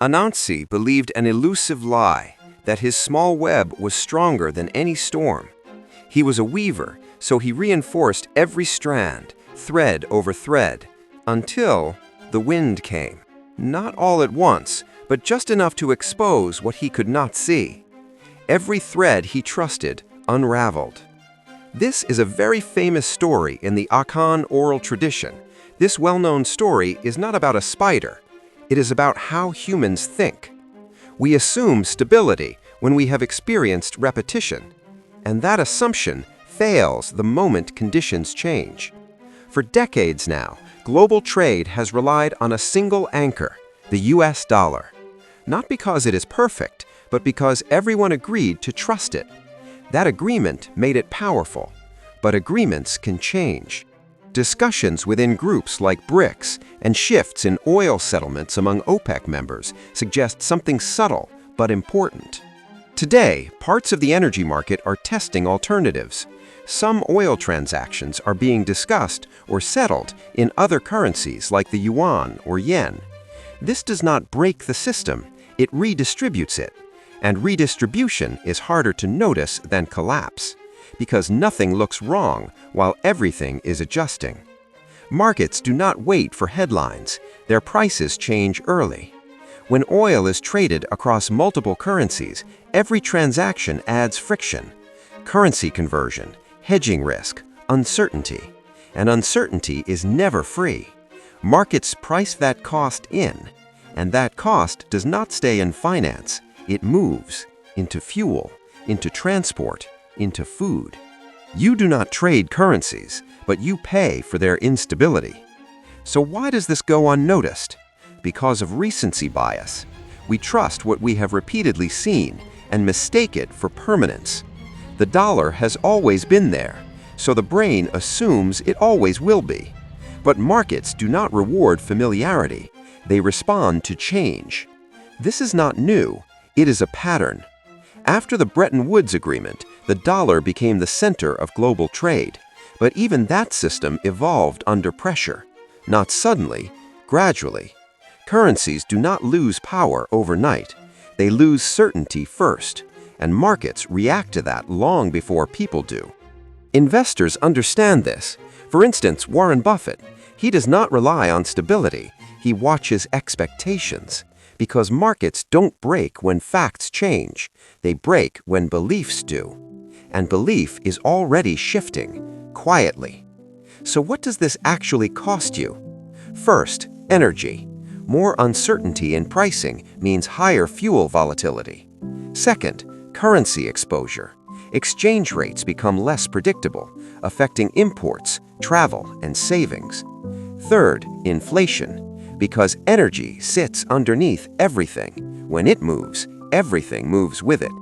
Anansi believed an elusive lie, that his small web was stronger than any storm. He was a weaver, so he reinforced every strand, thread over thread, until the wind came. Not all at once, but just enough to expose what he could not see. Every thread he trusted unraveled. This is a very famous story in the Akan oral tradition. This well-known story is not about a spider. It is about how humans think. We assume stability when we have experienced repetition, and that assumption fails the moment conditions change. For decades now, global trade has relied on a single anchor, the US dollar. Not because it is perfect, but because everyone agreed to trust it. That agreement made it powerful, but agreements can change. Discussions within groups like BRICS and shifts in oil settlements among OPEC members suggest something subtle but important. Today, parts of the energy market are testing alternatives. Some oil transactions are being discussed or settled in other currencies like the yuan or yen. This does not break the system, it redistributes it. And redistribution is harder to notice than collapse, because nothing looks wrong while everything is adjusting. Markets do not wait for headlines, their prices change early. When oil is traded across multiple currencies, every transaction adds friction. Currency conversion, hedging risk, uncertainty. And uncertainty is never free. Markets price that cost in, and that cost does not stay in finance. It moves into fuel, into transport, into food. You do not trade currencies, but you pay for their instability. So why does this go unnoticed? Because of recency bias. We trust what we have repeatedly seen and mistake it for permanence. The dollar has always been there, so the brain assumes it always will be. But markets do not reward familiarity. They respond to change. This is not new. It is a pattern. After the Bretton Woods Agreement, the dollar became the center of global trade. But even that system evolved under pressure. Not suddenly, gradually. Currencies do not lose power overnight. They lose certainty first, and markets react to that long before people do. Investors understand this. For instance, Warren Buffett, he does not rely on stability. He watches expectations. Because markets don't break when facts change. They break when beliefs do. And belief is already shifting, quietly. So what does this actually cost you? First, energy. More uncertainty in pricing means higher fuel volatility. Second, currency exposure. Exchange rates become less predictable, affecting imports, travel, and savings. Third, inflation. Because energy sits underneath everything. When it moves, everything moves with it.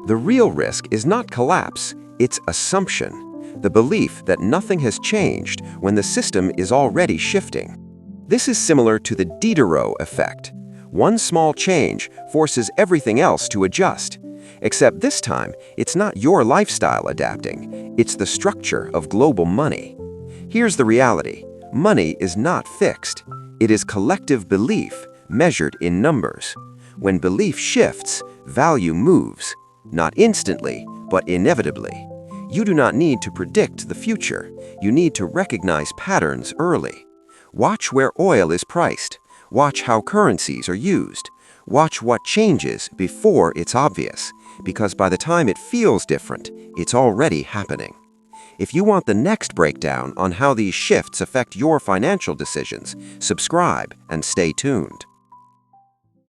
The real risk is not collapse, it's assumption. The belief that nothing has changed when the system is already shifting. This is similar to the Diderot effect. One small change forces everything else to adjust. Except this time, it's not your lifestyle adapting, it's the structure of global money. Here's the reality. Money is not fixed. It is collective belief measured in numbers. When belief shifts, value moves, not instantly, but inevitably. You do not need to predict the future. You need to recognize patterns early. Watch where oil is priced. Watch how currencies are used. Watch what changes before it's obvious, because by the time it feels different, it's already happening. If you want the next breakdown on how these shifts affect your financial decisions, subscribe and stay tuned.